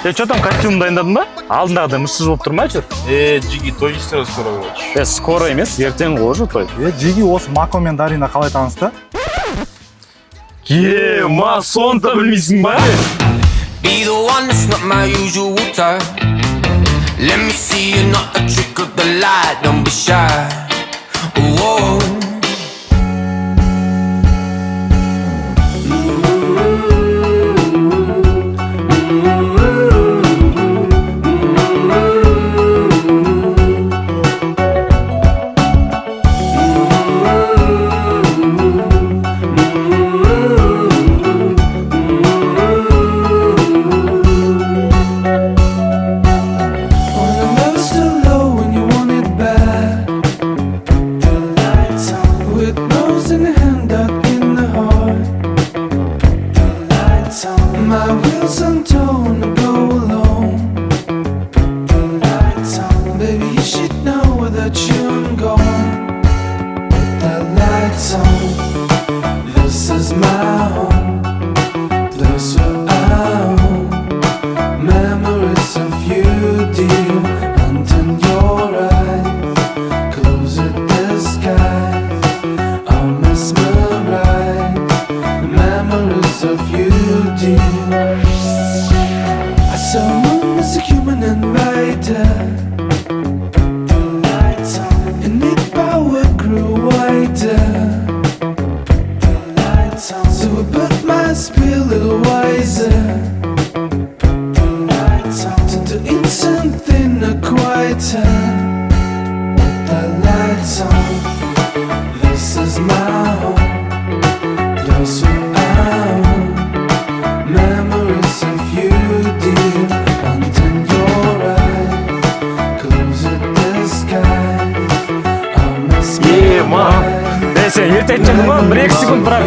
Сен что там костюм дайындадың ба? Алдындағыдай мұзсыз болып тұр ма жүр? Жиги, той дейсің скоро болады. Скоро емес, ертең ғой уже той. Жиги осы Мако&Дарина қалай танысты? Ма, соны да білмейсің ба? Be the one that's not my usual type. Let me see you not a trick of the light. Don't be shy. Whoa. Сен ертең шығып, 1-2 секунд бірақ.